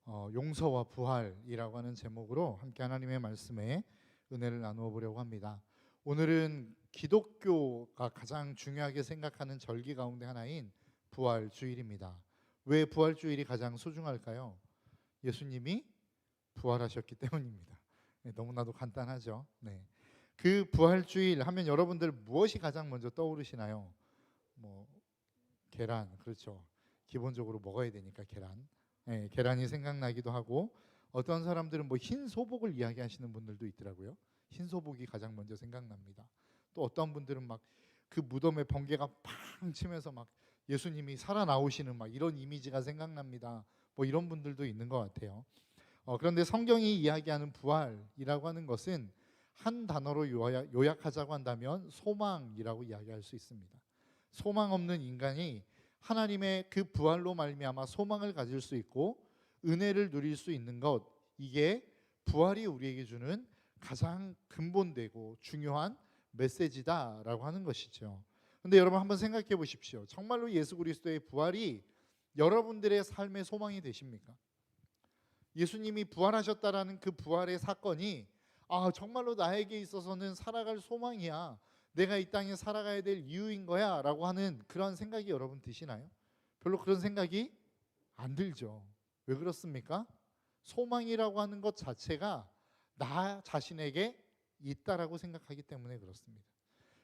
용서와 부활이라고 하는 제목으로 함께 하나님의 말씀에 은혜를 나누어 보려고 합니다. 오늘은 기독교가 가장 중요하게 생각하는 절기 가운데 하나인 부활주일입니다. 왜 부활주일이 가장 소중할까요? 예수님이 부활하셨기 때문입니다. 네, 너무나도 간단하죠. 네. 그 부활주일 하면 여러분들 무엇이 가장 먼저 떠오르시나요? 뭐 계란, 그렇죠. 기본적으로 먹어야 되니까 계란. 네, 계란이 생각나기도 하고, 어떤 사람들은 뭐 흰 소복을 이야기하시는 분들도 있더라고요. 흰 소복이 가장 먼저 생각납니다. 또 어떤 분들은 막 그 무덤에 번개가 팡 치면서 막 예수님이 살아나오시는 막 이런 이미지가 생각납니다. 뭐 이런 분들도 있는 것 같아요. 그런데 성경이 이야기하는 부활이라고 하는 것은 한 단어로 요약하자고 한다면 소망이라고 이야기할 수 있습니다. 소망 없는 인간이 하나님의 그 부활로 말미암아 소망을 가질 수 있고 은혜를 누릴 수 있는 것, 이게 부활이 우리에게 주는 가장 근본되고 중요한 메시지다라고 하는 것이죠. 근데 여러분 한번 생각해 보십시오. 정말로 예수 그리스도의 부활이 여러분들의 삶의 소망이 되십니까? 예수님이 부활하셨다라는 그 부활의 사건이 정말로 나에게 있어서는 살아갈 소망이야, 내가 이 땅에 살아가야 될 이유인 거야 라고 하는 그런 생각이 여러분 드시나요? 별로 그런 생각이 안 들죠. 왜 그렇습니까? 소망이라고 하는 것 자체가 나 자신에게 있다라고 생각하기 때문에 그렇습니다.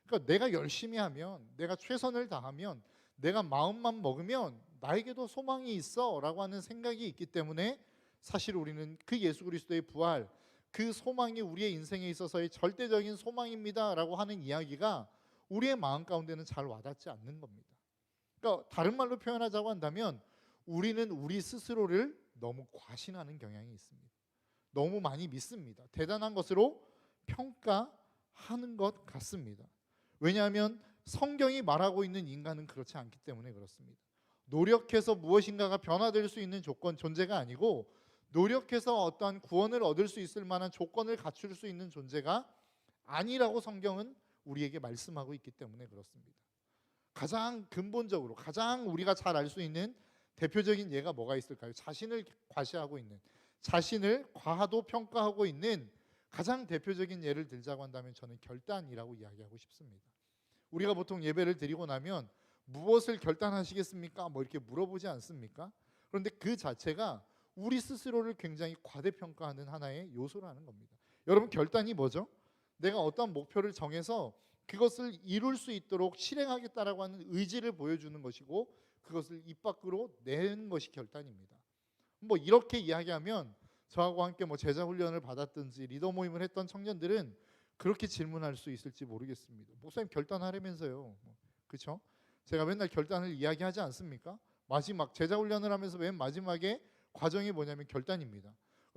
그러니까 내가 열심히 하면, 내가 최선을 다하면, 내가 마음만 먹으면 나에게도 소망이 있어 라고 하는 생각이 있기 때문에 사실 우리는 그 예수 그리스도의 부활, 그 소망이 우리의 인생에 있어서의 절대적인 소망입니다 라고 하는 이야기가 우리의 마음 가운데는 잘 와닿지 않는 겁니다. 그러니까 다른 말로 표현하자고 한다면 우리는 우리 스스로를 너무 과신하는 경향이 있습니다. 너무 많이 믿습니다. 대단한 것으로 평가하는 것 같습니다. 왜냐하면 성경이 말하고 있는 인간은 그렇지 않기 때문에 그렇습니다. 노력해서 무엇인가가 변화될 수 있는 존재가 아니고, 노력해서 어떠한 구원을 얻을 수 있을 만한 조건을 갖출 수 있는 존재가 아니라고 성경은 우리에게 말씀하고 있기 때문에 그렇습니다. 가장 근본적으로 가장 우리가 잘 알 수 있는 대표적인 예가 뭐가 있을까요? 자신을 과시하고 있는, 자신을 과하도 평가하고 있는 가장 대표적인 예를 들자고 한다면 저는 결단이라고 이야기하고 싶습니다. 우리가 보통 예배를 드리고 나면 무엇을 결단하시겠습니까? 뭐 이렇게 물어보지 않습니까? 그런데 그 자체가 우리 스스로를 굉장히 과대평가하는 하나의 요소라는 겁니다. 여러분, 결단이 뭐죠? 내가 어떤 목표를 정해서 그것을 이룰 수 있도록 실행하겠다라고 하는 의지를 보여주는 것이고, 그것을 입 밖으로 내는 것이 결단입니다. 뭐 이렇게 이야기하면 저하고 함께 뭐 제자 훈련을 받았든지 리더 모임을 했던 청년들은 그렇게 질문할 수 있을지 모르겠습니다. 목사님 결단하려면서요. 그렇죠? 제가 맨날 결단을 이야기하지 않습니까? 마지막 제자 훈련을 하면서 맨 마지막에 과정이 뭐냐면 결단입니다.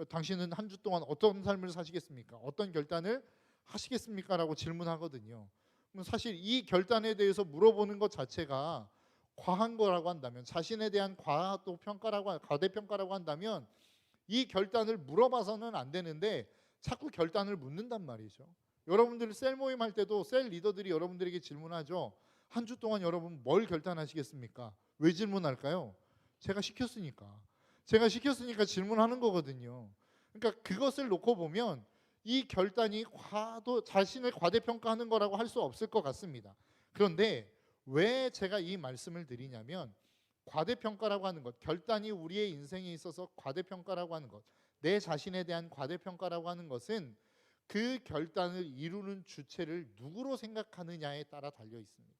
당신은 한 주 동안 어떤 삶을 사시겠습니까? 어떤 결단을 하시겠습니까? 라고 질문하거든요. 그럼 사실 이 결단에 대해서 물어보는 것 자체가 과한 거라고 한다면, 자신에 대한 과대평가라고 한다면 이 결단을 물어봐서는 안 되는데 자꾸 결단을 묻는단 말이죠. 여러분들 셀 모임 할 때도 셀 리더들이 여러분들에게 질문하죠. 한 주 동안 여러분 뭘 결단하시겠습니까? 왜 질문할까요? 제가 시켰으니까. 제가 시켰으니까 질문하는 거거든요. 그러니까 그것을 놓고 보면 이 결단이 자신을 과대평가하는 거라고 할 수 없을 것 같습니다. 그런데 왜 제가 이 말씀을 드리냐면, 과대평가라고 하는 것, 결단이 우리의 인생에 있어서 과대평가라고 하는 것, 내 자신에 대한 과대평가라고 하는 것은 그 결단을 이루는 주체를 누구로 생각하느냐에 따라 달려 있습니다.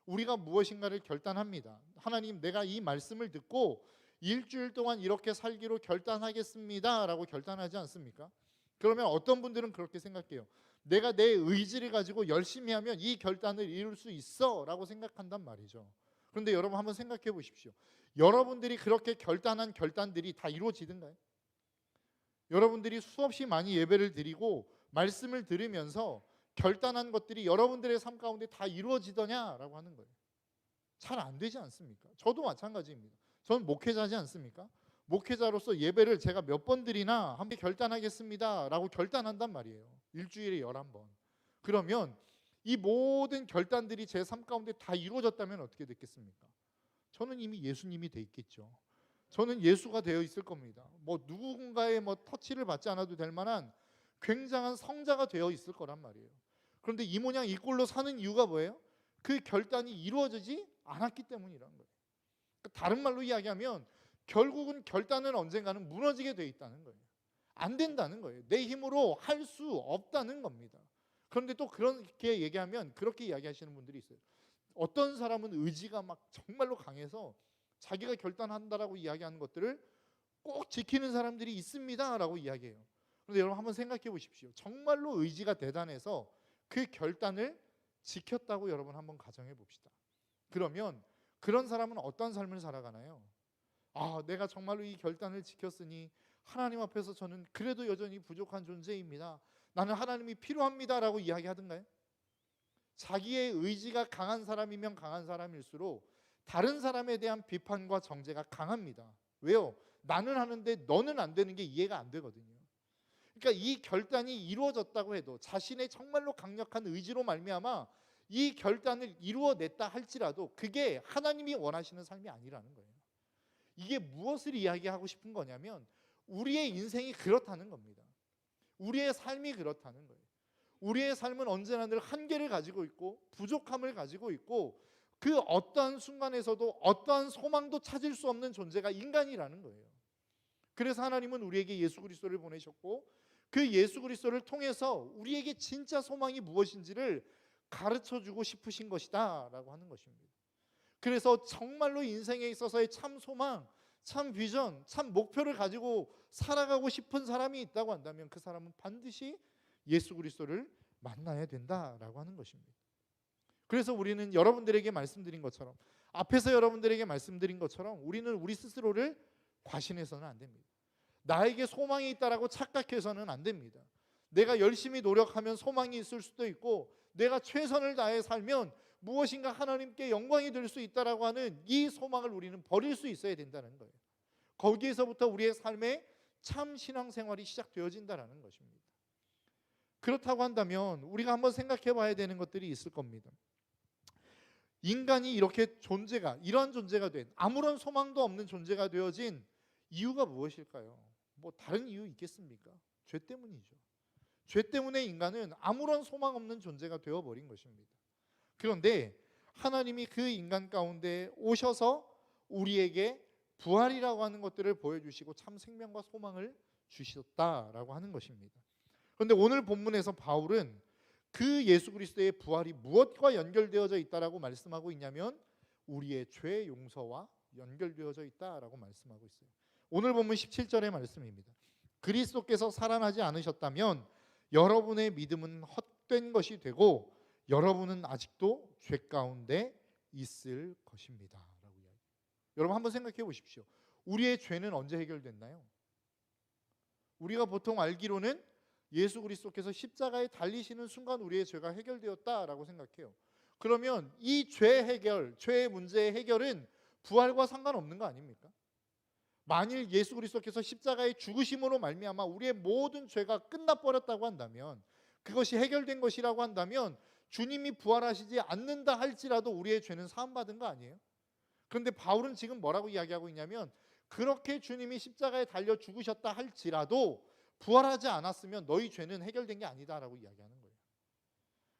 우리가 무엇인가를 결단합니다. 하나님, 내가 이 말씀을 듣고 일주일 동안 이렇게 살기로 결단하겠습니다 라고 결단하지 않습니까? 그러면 어떤 분들은 그렇게 생각해요. 내가 내 의지를 가지고 열심히 하면 이 결단을 이룰 수 있어 라고 생각한단 말이죠. 그런데 여러분 한번 생각해 보십시오. 여러분들이 그렇게 결단한 결단들이 다 이루어지던가요? 여러분들이 수없이 많이 예배를 드리고 말씀을 들으면서 결단한 것들이 여러분들의 삶 가운데 다 이루어지더냐라고 하는 거예요. 잘 안 되지 않습니까? 저도 마찬가지입니다. 저는 목회자지 않습니까? 목회자로서 예배를 제가 몇 번 드리나 함께 결단하겠습니다 라고 결단한단 말이에요. 일주일에 11번. 그러면 이 모든 결단들이 제 삶 가운데 다 이루어졌다면 어떻게 됐겠습니까? 저는 이미 예수님이 돼 있겠죠. 저는 예수가 되어 있을 겁니다. 뭐 누군가의 뭐 터치를 받지 않아도 될 만한 굉장한 성자가 되어 있을 거란 말이에요. 그런데 이 모양 이 꼴로 사는 이유가 뭐예요? 그 결단이 이루어지지 않았기 때문이란 거예요. 그러니까 다른 말로 이야기하면 결국은 결단은 언젠가는 무너지게 돼 있다는 거예요. 안 된다는 거예요. 내 힘으로 할 수 없다는 겁니다. 그런데 또 그렇게 얘기하면 그렇게 이야기하시는 분들이 있어요. 어떤 사람은 의지가 막 정말로 강해서 자기가 결단한다라고 이야기하는 것들을 꼭 지키는 사람들이 있습니다라고 이야기해요. 그런데 여러분 한번 생각해 보십시오. 정말로 의지가 대단해서 그 결단을 지켰다고 여러분 한번 가정해 봅시다. 그러면 그런 사람은 어떤 삶을 살아가나요? 아, 내가 정말로 이 결단을 지켰으니 하나님 앞에서 저는 그래도 여전히 부족한 존재입니다. 나는 하나님이 필요합니다라고 이야기하던가요? 자기의 의지가 강한 사람이면 강한 사람일수록 다른 사람에 대한 비판과 정죄가 강합니다. 왜요? 나는 하는데 너는 안 되는 게 이해가 안 되거든요. 그러니까 이 결단이 이루어졌다고 해도 자신의 정말로 강력한 의지로 말미암아 이 결단을 이루어냈다 할지라도 그게 하나님이 원하시는 삶이 아니라는 거예요. 이게 무엇을 이야기하고 싶은 거냐면 우리의 인생이 그렇다는 겁니다. 우리의 삶이 그렇다는 거예요. 우리의 삶은 언제나 늘 한계를 가지고 있고 부족함을 가지고 있고 그 어떠한 순간에서도 어떠한 소망도 찾을 수 없는 존재가 인간이라는 거예요. 그래서 하나님은 우리에게 예수 그리스도를 보내셨고 그 예수 그리스도를 통해서 우리에게 진짜 소망이 무엇인지를 가르쳐주고 싶으신 것이다 라고 하는 것입니다. 그래서 정말로 인생에 있어서의 참 소망, 참 비전, 참 목표를 가지고 살아가고 싶은 사람이 있다고 한다면 그 사람은 반드시 예수 그리스도를 만나야 된다라고 하는 것입니다. 그래서 우리는 여러분들에게 말씀드린 것처럼 앞에서 여러분들에게 말씀드린 것처럼 우리는 우리 스스로를 과신해서는 안 됩니다. 나에게 소망이 있다라고 착각해서는 안 됩니다. 내가 열심히 노력하면 소망이 있을 수도 있고 내가 최선을 다해 살면 무엇인가 하나님께 영광이 될 수 있다라고 하는 이 소망을 우리는 버릴 수 있어야 된다는 거예요. 거기에서부터 우리의 삶의 참 신앙생활이 시작되어진다는 것입니다. 그렇다고 한다면 우리가 한번 생각해 봐야 되는 것들이 있을 겁니다. 인간이 이렇게 이러한 존재가 된 아무런 소망도 없는 존재가 되어진 이유가 무엇일까요? 뭐 다른 이유 있겠습니까? 죄 때문이죠. 죄 때문에 인간은 아무런 소망 없는 존재가 되어버린 것입니다. 그런데 하나님이 그 인간 가운데 오셔서 우리에게 부활이라고 하는 것들을 보여주시고 참 생명과 소망을 주셨다라고 하는 것입니다. 그런데 오늘 본문에서 바울은 그 예수 그리스도의 부활이 무엇과 연결되어져 있다라고 말씀하고 있냐면 우리의 죄 용서와 연결되어져 있다라고 말씀하고 있어요. 오늘 본문 17절의 말씀입니다. 그리스도께서 살아나지 않으셨다면 여러분의 믿음은 헛된 것이 되고 여러분은 아직도 죄 가운데 있을 것입니다 라고 이야기해요. 여러분 한번 생각해 보십시오. 우리의 죄는 언제 해결됐나요? 우리가 보통 알기로는 예수 그리스도께서 십자가에 달리시는 순간 우리의 죄가 해결되었다라고 생각해요. 그러면 이 죄 해결, 죄의 문제의 해결은 부활과 상관없는 거 아닙니까? 만일 예수 그리스도께서 십자가의 죽으심으로 말미암아 우리의 모든 죄가 끝나버렸다고 한다면 그것이 해결된 것이라고 한다면 주님이 부활하시지 않는다 할지라도 우리의 죄는 사함받은 거 아니에요? 그런데 바울은 지금 뭐라고 이야기하고 있냐면 그렇게 주님이 십자가에 달려 죽으셨다 할지라도 부활하지 않았으면 너희 죄는 해결된 게 아니다라고 이야기하는 거예요.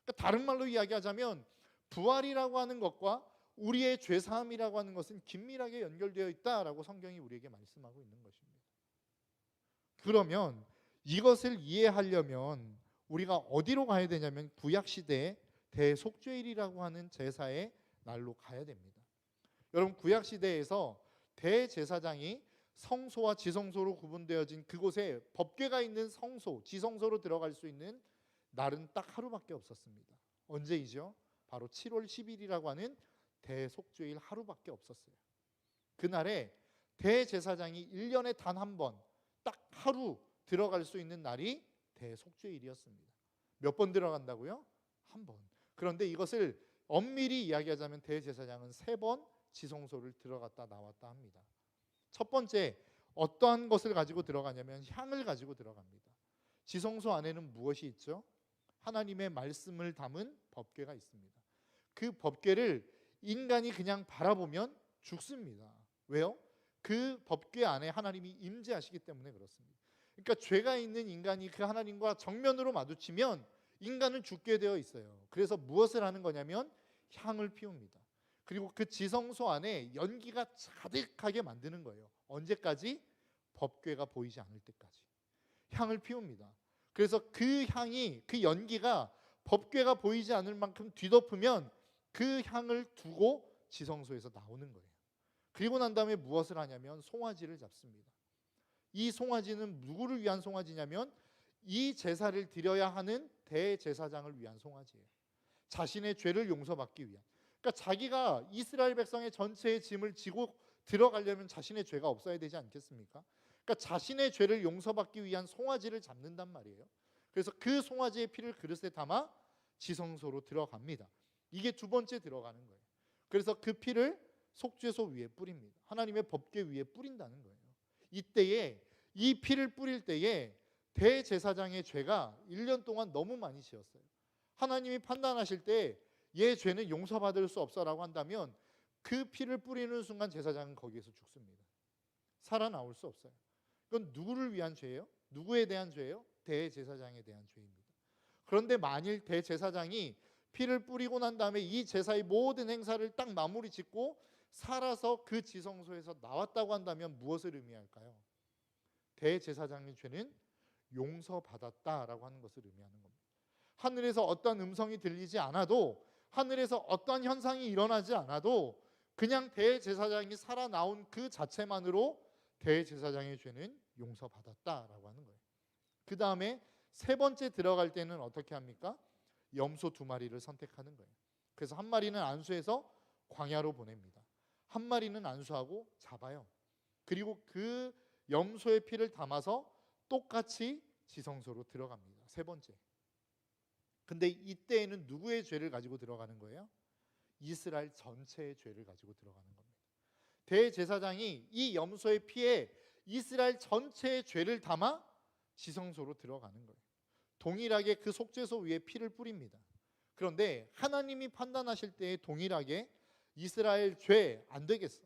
그러니까 다른 말로 이야기하자면 부활이라고 하는 것과 우리의 죄사함이라고 하는 것은 긴밀하게 연결되어 있다라고 성경이 우리에게 말씀하고 있는 것입니다. 그러면 이것을 이해하려면 우리가 어디로 가야 되냐면 구약시대의 대속죄일이라고 하는 제사의 날로 가야 됩니다. 여러분 구약시대에서 대제사장이 성소와 지성소로 구분되어진 그곳에 법궤가 있는 성소, 지성소로 들어갈 수 있는 날은 딱 하루밖에 없었습니다. 언제이죠? 바로 7월 10일이라고 하는 대속죄일 하루밖에 없었어요. 그날에 대제사장이 1년에 단 한 번, 딱 하루 들어갈 수 있는 날이 대속죄일이었습니다. 몇 번 들어간다고요? 한 번. 그런데 이것을 엄밀히 이야기하자면 대제사장은 3번 지성소를 들어갔다 나왔다 합니다. 첫 번째, 어떠한 것을 가지고 들어가냐면 향을 가지고 들어갑니다. 지성소 안에는 무엇이 있죠? 하나님의 말씀을 담은 법궤가 있습니다. 그 법궤를 인간이 그냥 바라보면 죽습니다. 왜요? 그 법궤 안에 하나님이 임재하시기 때문에 그렇습니다. 그러니까 죄가 있는 인간이 그 하나님과 정면으로 마주치면 인간은 죽게 되어 있어요. 그래서 무엇을 하는 거냐면 향을 피웁니다. 그리고 그 지성소 안에 연기가 가득하게 만드는 거예요. 언제까지? 법궤가 보이지 않을 때까지 향을 피웁니다. 그래서 그 향이, 그 연기가 법궤가 보이지 않을 만큼 뒤덮으면 그 향을 두고 지성소에서 나오는 거예요. 그리고 난 다음에 무엇을 하냐면 송아지를 잡습니다. 이 송아지는 누구를 위한 송아지냐면 이 제사를 드려야 하는 대제사장을 위한 송아지예요. 자신의 죄를 용서받기 위한. 그러니까 자기가 이스라엘 백성의 전체의 짐을 지고 들어가려면 자신의 죄가 없어야 되지 않겠습니까? 그러니까 자신의 죄를 용서받기 위한 송아지를 잡는단 말이에요. 그래서 그 송아지의 피를 그릇에 담아 지성소로 들어갑니다. 이게 두 번째 들어가는 거예요. 그래서 그 피를 속죄소 위에 뿌립니다. 하나님의 법궤 위에 뿌린다는 거예요. 이때에 이 피를 뿌릴 때에 대제사장의 죄가 1년 동안 너무 많이 지었어요. 하나님이 판단하실 때 얘 죄는 용서받을 수 없어라고 한다면 그 피를 뿌리는 순간 제사장은 거기에서 죽습니다. 살아나올 수 없어요. 그건 누구를 위한 죄예요? 누구에 대한 죄예요? 대제사장에 대한 죄입니다. 그런데 만일 대제사장이 피를 뿌리고 난 다음에 이 제사의 모든 행사를 딱 마무리 짓고 살아서 그 지성소에서 나왔다고 한다면 무엇을 의미할까요? 대제사장의 죄는 용서받았다라고 하는 것을 의미하는 겁니다. 하늘에서 어떤 음성이 들리지 않아도, 하늘에서 어떤 현상이 일어나지 않아도 그냥 대제사장이 살아나온 그 자체만으로 대제사장의 죄는 용서받았다라고 하는 거예요. 그 다음에 세 번째 들어갈 때는 어떻게 합니까? 염소 2마리를 선택하는 거예요. 그래서 한 마리는 안수해서 광야로 보냅니다. 한 마리는 안수하고 잡아요. 그리고 그 염소의 피를 담아서 똑같이 지성소로 들어갑니다. 세 번째. 근데 이때에는 누구의 죄를 가지고 들어가는 거예요? 이스라엘 전체의 죄를 가지고 들어가는 겁니다. 대제사장이 이 염소의 피에 이스라엘 전체의 죄를 담아 지성소로 들어가는 거예요. 동일하게 그 속죄소 위에 피를 뿌립니다. 그런데 하나님이 판단하실 때에 동일하게 이스라엘 죄 안 되겠어,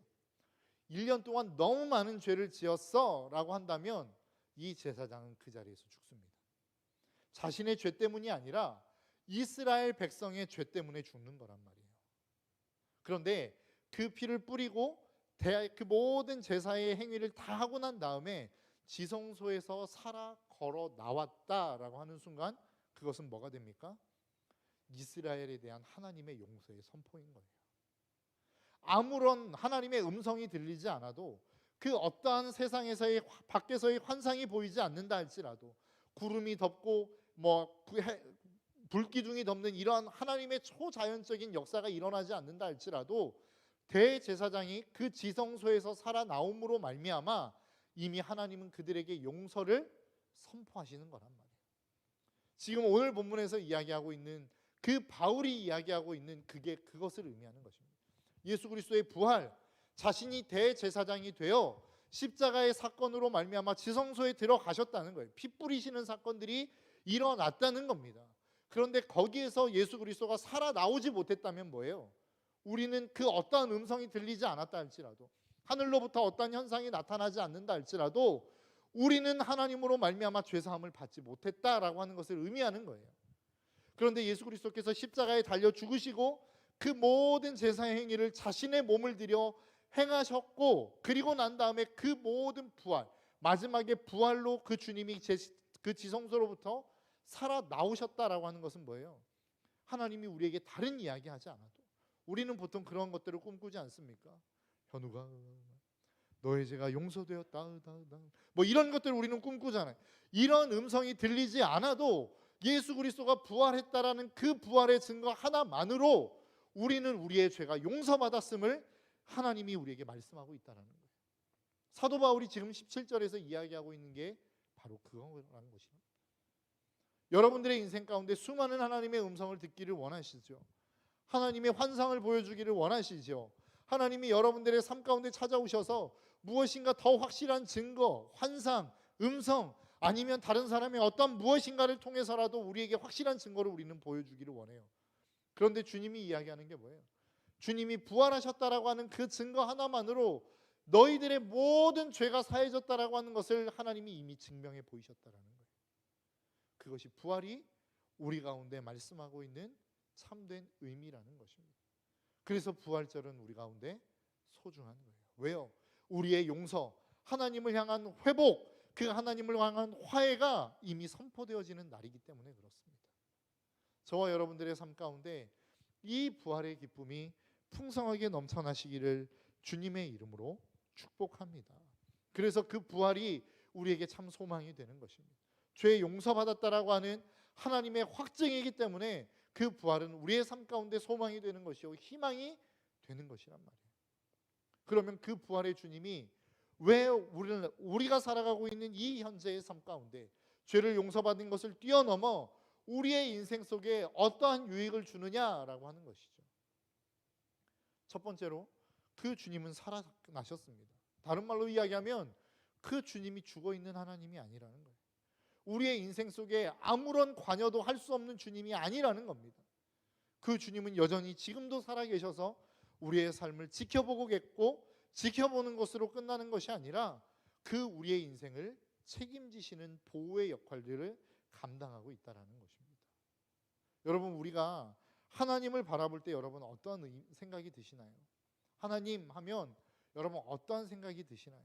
1년 동안 너무 많은 죄를 지었어 라고 한다면 이 제사장은 그 자리에서 죽습니다. 자신의 죄 때문이 아니라 이스라엘 백성의 죄 때문에 죽는 거란 말이에요. 그런데 그 피를 뿌리고 그 모든 제사의 행위를 다 하고 난 다음에 지성소에서 살아 걸어 나왔다라고 하는 순간 그것은 뭐가 됩니까? 이스라엘에 대한 하나님의 용서의 선포인 거예요. 아무런 하나님의 음성이 들리지 않아도, 그 어떠한 세상에서의 밖에서의 환상이 보이지 않는다 할지라도, 구름이 덮고 불기둥이 덮는 이러한 하나님의 초자연적인 역사가 일어나지 않는다 할지라도 대제사장이 그 지성소에서 살아나옴으로 말미암아 이미 하나님은 그들에게 용서를 선포하시는 거란 말이에요. 지금 오늘 본문에서 이야기하고 있는 그 바울이 이야기하고 있는 그것을 의미하는 것입니다. 예수 그리스도의 부활, 자신이 대제사장이 되어 십자가의 사건으로 말미암아 지성소에 들어가셨다는 거예요. 피 뿌리시는 사건들이 일어났다는 겁니다. 그런데 거기에서 예수 그리스도가 살아나오지 못했다면 뭐예요? 우리는 그 어떠한 음성이 들리지 않았다 할지라도, 하늘로부터 어떠한 현상이 나타나지 않는다 할지라도 우리는 하나님으로 말미암아 죄사함을 받지 못했다라고 하는 것을 의미하는 거예요. 그런데 예수 그리스도께서 십자가에 달려 죽으시고 그 모든 제사의 행위를 자신의 몸을 들여 행하셨고, 그리고 난 다음에 그 모든 부활, 마지막에 부활로 그 주님이 그 지성소로부터 살아나오셨다라고 하는 것은 뭐예요? 하나님이 우리에게 다른 이야기 하지 않아도, 우리는 보통 그런 것들을 꿈꾸지 않습니까? 현우가 너의 죄가 용서되었다, 뭐 이런 것들을 우리는 꿈꾸잖아요. 이런 음성이 들리지 않아도 예수 그리스도가 부활했다라는 그 부활의 증거 하나만으로 우리는 우리의 죄가 용서받았음을 하나님이 우리에게 말씀하고 있다는 거예요. 사도 바울이 지금 17절에서 이야기하고 있는 게 바로 그거라는 것입니다. 여러분들의 인생 가운데 수많은 하나님의 음성을 듣기를 원하시죠. 하나님의 환상을 보여주기를 원하시죠. 하나님이 여러분들의 삶 가운데 찾아오셔서 무엇인가 더 확실한 증거, 환상, 음성, 아니면 다른 사람의 어떤 무엇인가를 통해서라도 우리에게 확실한 증거를 우리는 보여주기를 원해요. 그런데 주님이 이야기하는 게 뭐예요? 주님이 부활하셨다라고 하는 그 증거 하나만으로 너희들의 모든 죄가 사해졌다라고 하는 것을 하나님이 이미 증명해 보이셨다라는 거예요. 그것이 부활이 우리 가운데 말씀하고 있는 참된 의미라는 것입니다. 그래서 부활절은 우리 가운데 소중한 거예요. 왜요? 우리의 용서, 하나님을 향한 회복, 그 하나님을 향한 화해가 이미 선포되어지는 날이기 때문에 그렇습니다. 저와 여러분들의 삶 가운데 이 부활의 기쁨이 풍성하게 넘쳐나시기를 주님의 이름으로 축복합니다. 그래서 그 부활이 우리에게 참 소망이 되는 것입니다. 죄 용서받았다라고 하는 하나님의 확증이기 때문에 그 부활은 우리의 삶 가운데 소망이 되는 것이요 희망이 되는 것이란 말이에요. 그러면 그 부활의 주님이 왜 우리가 살아가고 있는 이 현재의 삶 가운데 죄를 용서받은 것을 뛰어넘어 우리의 인생 속에 어떠한 유익을 주느냐라고 하는 것이죠. 첫 번째로 그 주님은 살아나셨습니다. 다른 말로 이야기하면 그 주님이 죽어있는 하나님이 아니라는 거예요. 우리의 인생 속에 아무런 관여도 할 수 없는 주님이 아니라는 겁니다. 그 주님은 여전히 지금도 살아계셔서 우리의 삶을 지켜보고 계시고 지켜보는 것으로 끝나는 것이 아니라 그 우리의 인생을 책임지시는 보호의 역할들을 감당하고 있다는 것입니다. 여러분, 우리가 하나님을 바라볼 때 여러분 어떤 생각이 드시나요? 하나님 하면 여러분 어떤 생각이 드시나요?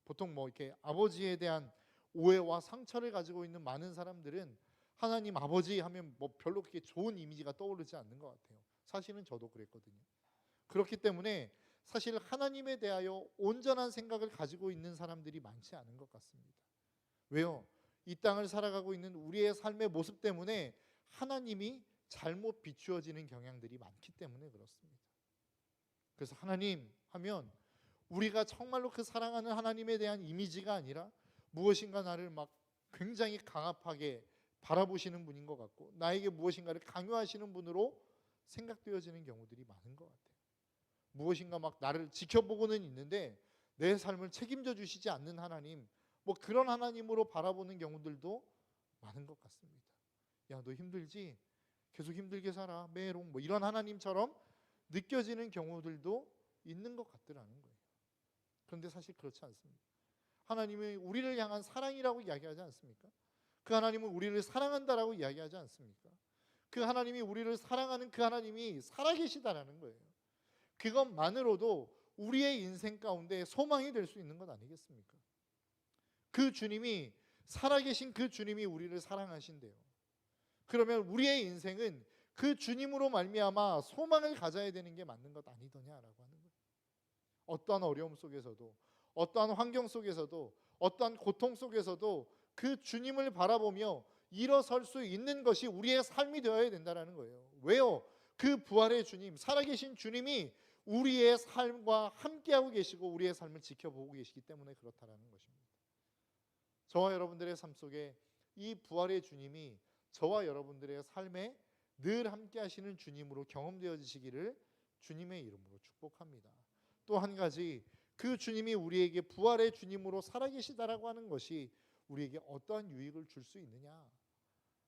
보통 이렇게 아버지에 대한 오해와 상처를 가지고 있는 많은 사람들은 하나님 아버지 하면 별로 그렇게 좋은 이미지가 떠오르지 않는 것 같아요. 사실은 저도 그랬거든요. 그렇기 때문에 사실 하나님에 대하여 온전한 생각을 가지고 있는 사람들이 많지 않은 것 같습니다. 왜요? 이 땅을 살아가고 있는 우리의 삶의 모습 때문에 하나님이 잘못 비추어지는 경향들이 많기 때문에 그렇습니다. 그래서 하나님 하면 우리가 정말로 그 사랑하는 하나님에 대한 이미지가 아니라 무엇인가 나를 굉장히 강압하게 바라보시는 분인 것 같고 나에게 무엇인가를 강요하시는 분으로 생각되어지는 경우들이 많은 것 같아요. 무엇인가 나를 지켜보고는 있는데 내 삶을 책임져 주시지 않는 하나님, 그런 하나님으로 바라보는 경우들도 많은 것 같습니다. 야, 너 힘들지? 계속 힘들게 살아. 메롱 이런 하나님처럼 느껴지는 경우들도 있는 것 같더라는 거예요. 그런데 사실 그렇지 않습니다. 하나님이 우리를 향한 사랑이라고 이야기하지 않습니까? 그 하나님은 우리를 사랑한다라고 이야기하지 않습니까? 그 하나님이 우리를 사랑하는 그 하나님이 살아계시다라는 거예요. 그것만으로도 우리의 인생 가운데 소망이 될 수 있는 것 아니겠습니까? 그 주님이 살아계신 그 주님이 우리를 사랑하신대요. 그러면 우리의 인생은 그 주님으로 말미암아 소망을 가져야 되는 게 맞는 것 아니더냐라고 하는 거예요. 어떠한 어려움 속에서도 어떠한 환경 속에서도 어떠한 고통 속에서도 그 주님을 바라보며 일어설 수 있는 것이 우리의 삶이 되어야 된다는 거예요. 왜요? 그 부활의 주님, 살아계신 주님이 우리의 삶과 함께하고 계시고 우리의 삶을 지켜보고 계시기 때문에 그렇다라는 것입니다. 저와 여러분들의 삶 속에 이 부활의 주님이 저와 여러분들의 삶에 늘 함께하시는 주님으로 경험되어지시기를 주님의 이름으로 축복합니다. 또 한 가지, 그 주님이 우리에게 부활의 주님으로 살아계시다라고 하는 것이 우리에게 어떠한 유익을 줄 수 있느냐?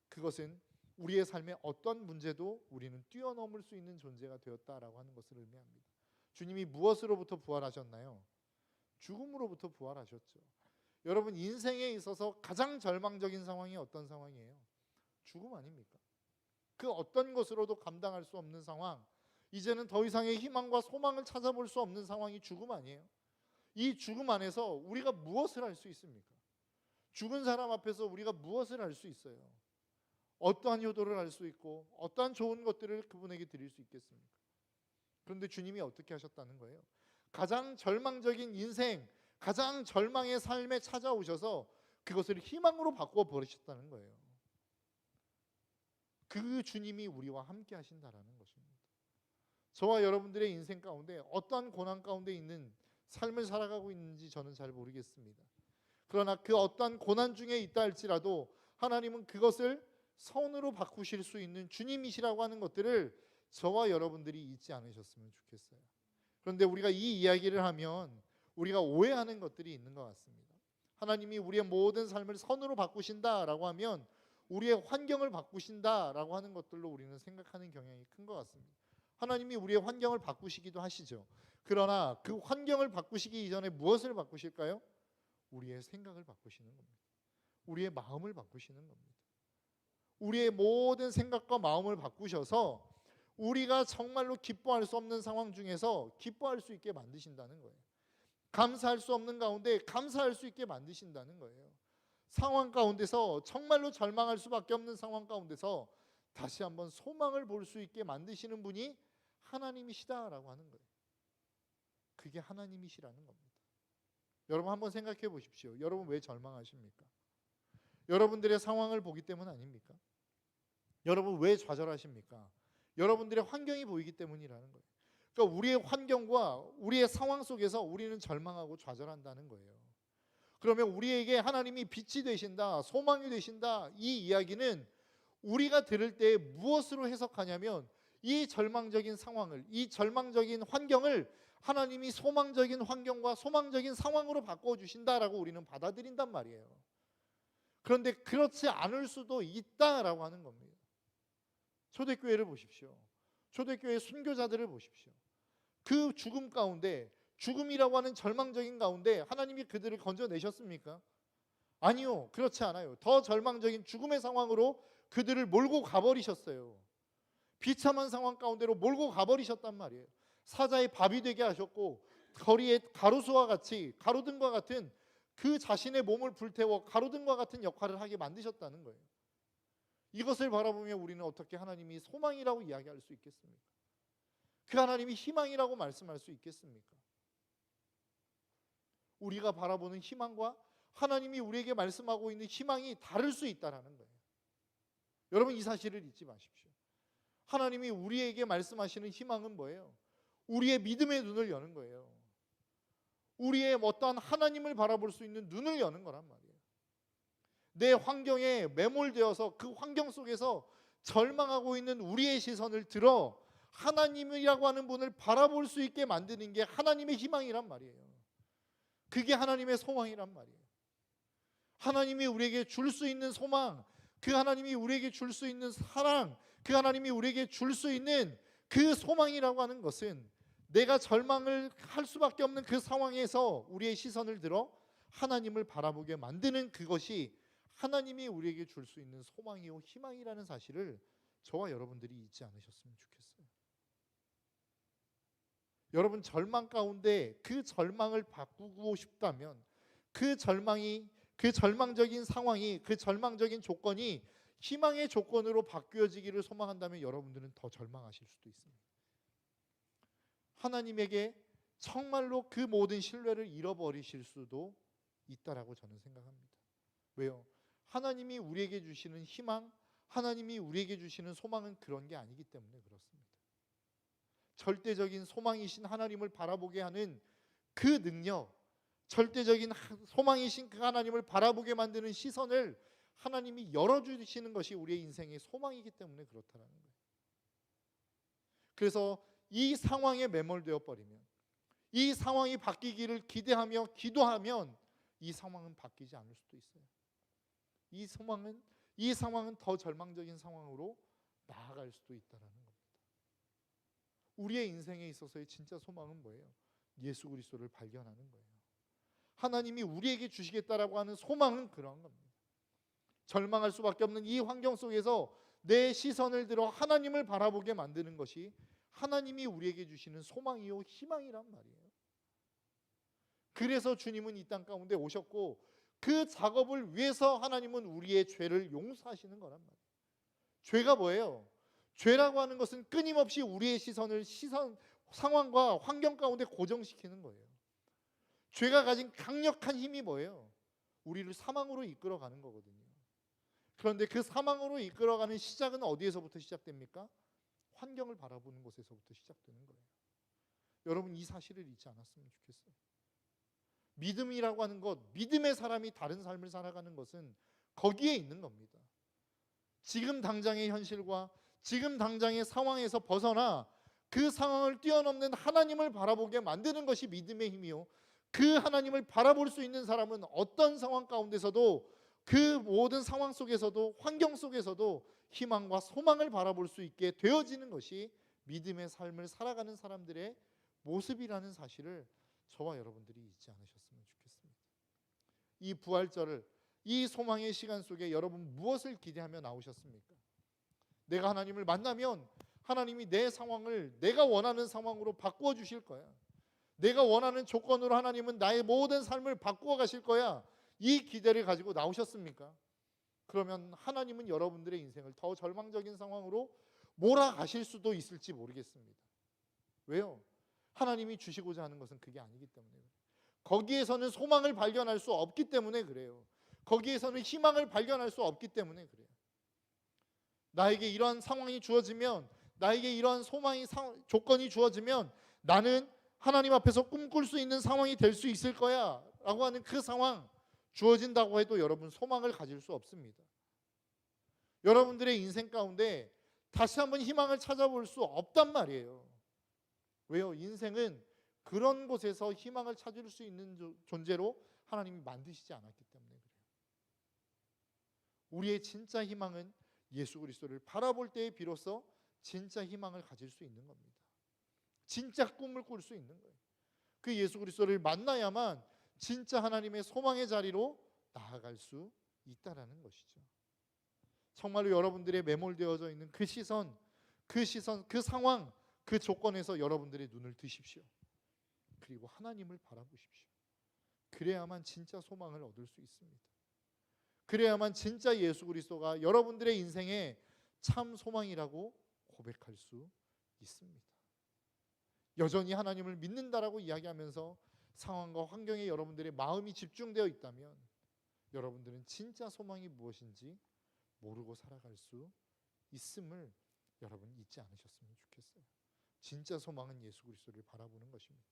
그것은 우리의 삶의 어떤 문제도 우리는 뛰어넘을 수 있는 존재가 되었다라고 하는 것을 의미합니다. 주님이 무엇으로부터 부활하셨나요? 죽음으로부터 부활하셨죠. 여러분, 인생에 있어서 가장 절망적인 상황이 어떤 상황이에요? 죽음 아닙니까? 그 어떤 것으로도 감당할 수 없는 상황, 이제는 더 이상의 희망과 소망을 찾아볼 수 없는 상황이 죽음 아니에요? 이 죽음 안에서 우리가 무엇을 할 수 있습니까? 죽은 사람 앞에서 우리가 무엇을 할 수 있어요? 어떠한 효도를 할 수 있고 어떠한 좋은 것들을 그분에게 드릴 수 있겠습니까? 그런데 주님이 어떻게 하셨다는 거예요? 가장 절망적인 인생, 가장 절망의 삶에 찾아오셔서 그것을 희망으로 바꿔 버리셨다는 거예요. 그 주님이 우리와 함께 하신다라는 것입니다. 저와 여러분들의 인생 가운데 어떠한 고난 가운데 있는 삶을 살아가고 있는지 저는 잘 모르겠습니다. 그러나 그 어떠한 고난 중에 있다 할지라도 하나님은 그것을 선으로 바꾸실 수 있는 주님이시라고 하는 것들을 저와 여러분들이 잊지 않으셨으면 좋겠어요. 그런데 우리가 이 이야기를 하면 우리가 오해하는 것들이 있는 것 같습니다. 하나님이 우리의 모든 삶을 선으로 바꾸신다라고 하면 우리의 환경을 바꾸신다라고 하는 것들로 우리는 생각하는 경향이 큰 것 같습니다. 하나님이 우리의 환경을 바꾸시기도 하시죠. 그러나 그 환경을 바꾸시기 이전에 무엇을 바꾸실까요? 우리의 생각을 바꾸시는 겁니다. 우리의 마음을 바꾸시는 겁니다. 우리의 모든 생각과 마음을 바꾸셔서 우리가 정말로 기뻐할 수 없는 상황 중에서 기뻐할 수 있게 만드신다는 거예요. 감사할 수 없는 가운데 감사할 수 있게 만드신다는 거예요. 상황 가운데서 정말로 절망할 수밖에 없는 상황 가운데서 다시 한번 소망을 볼 수 있게 만드시는 분이 하나님이시다라고 하는 거예요. 그게 하나님이시라는 겁니다. 여러분 한번 생각해 보십시오. 여러분 왜 절망하십니까? 여러분들의 상황을 보기 때문 아닙니까? 여러분 왜 좌절하십니까? 여러분들의 환경이 보이기 때문이라는 거예요. 그러니까 우리의 환경과 우리의 상황 속에서 우리는 절망하고 좌절한다는 거예요. 그러면 우리에게 하나님이 빛이 되신다, 소망이 되신다, 이 이야기는 우리가 들을 때 무엇으로 해석하냐면 이 절망적인 상황을, 이 절망적인 환경을 하나님이 소망적인 환경과 소망적인 상황으로 바꿔주신다라고 우리는 받아들인단 말이에요. 그런데 그렇지 않을 수도 있다라고 하는 겁니다. 초대교회를 보십시오. 초대교회 순교자들을 보십시오. 그 죽음 가운데, 죽음이라고 하는 절망적인 가운데 하나님이 그들을 건져내셨습니까? 아니요, 그렇지 않아요. 더 절망적인 죽음의 상황으로 그들을 몰고 가버리셨어요. 비참한 상황 가운데로 몰고 가버리셨단 말이에요. 사자의 밥이 되게 하셨고 거리에 가로수와 같이, 가로등과 같은 그 자신의 몸을 불태워 가로등과 같은 역할을 하게 만드셨다는 거예요. 이것을 바라보며 우리는 어떻게 하나님이 소망이라고 이야기할 수 있겠습니까? 그 하나님이 희망이라고 말씀할 수 있겠습니까? 우리가 바라보는 희망과 하나님이 우리에게 말씀하고 있는 희망이 다를 수 있다는 거예요. 여러분 이 사실을 잊지 마십시오. 하나님이 우리에게 말씀하시는 희망은 뭐예요? 우리의 믿음의 눈을 여는 거예요. 우리의 어떠한 하나님을 바라볼 수 있는 눈을 여는 거란 말이에요. 내 환경에 매몰되어서 그 환경 속에서 절망하고 있는 우리의 시선을 들어 하나님이라고 하는 분을 바라볼 수 있게 만드는 게 하나님의 희망이란 말이에요. 그게 하나님의 소망이란 말이에요. 하나님이 우리에게 줄 수 있는 소망, 그 하나님이 우리에게 줄 수 있는 사랑, 그 하나님이 우리에게 줄 수 있는 그 소망이라고 하는 것은 내가 절망을 할 수밖에 없는 그 상황에서 우리의 시선을 들어 하나님을 바라보게 만드는 그것이 하나님이 우리에게 줄 수 있는 소망이요 희망이라는 사실을 저와 여러분들이 잊지 않으셨으면 좋겠어요. 여러분 절망 가운데 그 절망을 바꾸고 싶다면 그 절망이, 그 절망적인 상황이, 그 절망적인 조건이 희망의 조건으로 바뀌어지기를 소망한다면 여러분들은 더 절망하실 수도 있습니다. 하나님에게 정말로 그 모든 신뢰를 잃어버리실 수도 있다라고 저는 생각합니다. 왜요? 하나님이 우리에게 주시는 희망, 하나님이 우리에게 주시는 소망은 그런 게 아니기 때문에 그렇습니다. 절대적인 소망이신 하나님을 바라보게 하는 그 능력, 절대적인 소망이신 그 하나님을 바라보게 만드는 시선을 하나님이 열어주시는 것이 우리의 인생의 소망이기 때문에 그렇다는 거예요. 그래서 이 상황에 매몰되어 버리면, 이 상황이 바뀌기를 기대하며 기도하면 이 상황은 바뀌지 않을 수도 있어요. 이 상황은 더 절망적인 상황으로 나아갈 수도 있다는 겁니다. 우리의 인생에 있어서의 진짜 소망은 뭐예요? 예수 그리스도를 발견하는 거예요. 하나님이 우리에게 주시겠다라고 하는 소망은 그런 겁니다. 절망할 수밖에 없는 이 환경 속에서 내 시선을 들어 하나님을 바라보게 만드는 것이 하나님이 우리에게 주시는 소망이요 희망이란 말이에요. 그래서 주님은 이 땅 가운데 오셨고 그 작업을 위해서 하나님은 우리의 죄를 용서하시는 거란 말이에요. 죄가 뭐예요? 죄라고 하는 것은 끊임없이 우리의 상황과 환경 가운데 고정시키는 거예요. 죄가 가진 강력한 힘이 뭐예요? 우리를 사망으로 이끌어가는 거거든요. 그런데 그 사망으로 이끌어가는 시작은 어디에서부터 시작됩니까? 환경을 바라보는 곳에서부터 시작되는 거예요. 여러분 이 사실을 잊지 않았으면 좋겠어요. 믿음이라고 하는 것, 믿음의 사람이 다른 삶을 살아가는 것은 거기에 있는 겁니다. 지금 당장의 현실과 지금 당장의 상황에서 벗어나 그 상황을 뛰어넘는 하나님을 바라보게 만드는 것이 믿음의 힘이요, 그 하나님을 바라볼 수 있는 사람은 어떤 상황 가운데서도, 그 모든 상황 속에서도, 환경 속에서도 희망과 소망을 바라볼 수 있게 되어지는 것이 믿음의 삶을 살아가는 사람들의 모습이라는 사실을 저와 여러분들이 잊지 않으셨으면 좋겠습니다. 이 부활절을, 이 소망의 시간 속에 여러분 무엇을 기대하며 나오셨습니까? 내가 하나님을 만나면 하나님이 내 상황을 내가 원하는 상황으로 바꾸어 주실 거야. 내가 원하는 조건으로 하나님은 나의 모든 삶을 바꾸어 가실 거야. 이 기대를 가지고 나오셨습니까? 그러면 하나님은 여러분들의 인생을 더 절망적인 상황으로 몰아가실 수도 있을지 모르겠습니다. 왜요? 하나님이 주시고자 하는 것은 그게 아니기 때문에 그래요. 거기에서는 소망을 발견할 수 없기 때문에 그래요. 거기에서는 희망을 발견할 수 없기 때문에 그래요. 나에게 이러한 상황이 주어지면, 나에게 이러한 조건이 주어지면 나는 하나님 앞에서 꿈꿀 수 있는 상황이 될 수 있을 거야 라고 하는 그 상황 주어진다고 해도 여러분 소망을 가질 수 없습니다. 여러분들의 인생 가운데 다시 한번 희망을 찾아볼 수 없단 말이에요. 왜요? 인생은 그런 곳에서 희망을 찾을 수 있는 존재로 하나님이 만드시지 않았기 때문에 그래요. 우리의 진짜 희망은 예수 그리스도를 바라볼 때에 비로소 진짜 희망을 가질 수 있는 겁니다. 진짜 꿈을 꿀 수 있는 거예요. 그 예수 그리스도를 만나야만 진짜 하나님의 소망의 자리로 나아갈 수 있다라는 것이죠. 정말로 여러분들의 매몰되어져 있는 그 시선, 그 상황, 그 조건에서 여러분들의 눈을 드십시오. 그리고 하나님을 바라보십시오. 그래야만 진짜 소망을 얻을 수 있습니다. 그래야만 진짜 예수 그리스도가 여러분들의 인생의 참 소망이라고 고백할 수 있습니다. 여전히 하나님을 믿는다라고 이야기하면서 상황과 환경에 여러분들의 마음이 집중되어 있다면 여러분들은 진짜 소망이 무엇인지 모르고 살아갈 수 있음을 여러분 잊지 않으셨으면 좋겠어요. 진짜 소망은 예수 그리스도를 바라보는 것입니다.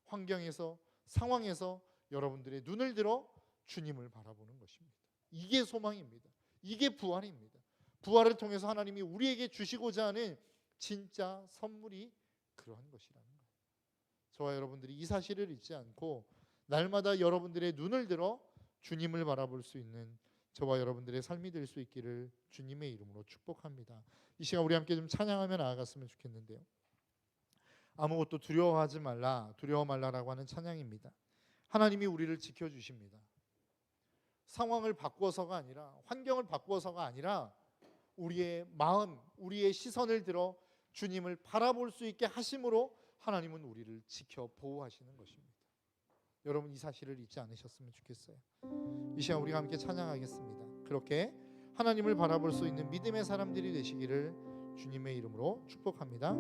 환경에서, 상황에서 여러분들의 눈을 들어 주님을 바라보는 것입니다. 이게 소망입니다. 이게 부활입니다. 부활을 통해서 하나님이 우리에게 주시고자 하는 진짜 선물이 그러한 것이라는 거예요. 저와 여러분들이 이 사실을 잊지 않고 날마다 여러분들의 눈을 들어 주님을 바라볼 수 있는 저와 여러분들의 삶이 될 수 있기를 주님의 이름으로 축복합니다. 이 시간 우리 함께 좀 찬양하며 나아갔으면 좋겠는데요. 아무것도 두려워하지 말라, 두려워 말라라고 하는 찬양입니다. 하나님이 우리를 지켜주십니다. 상황을 바꾸어서가 아니라, 환경을 바꾸어서가 아니라 우리의 마음, 우리의 시선을 들어 주님을 바라볼 수 있게 하심으로 하나님은 우리를 지켜 보호하시는 것입니다. 여러분 이 사실을 잊지 않으셨으면 좋겠어요. 이 시간 우리가 함께 찬양하겠습니다. 그렇게 하나님을 바라볼 수 있는 믿음의 사람들이 되시기를 주님의 이름으로 축복합니다.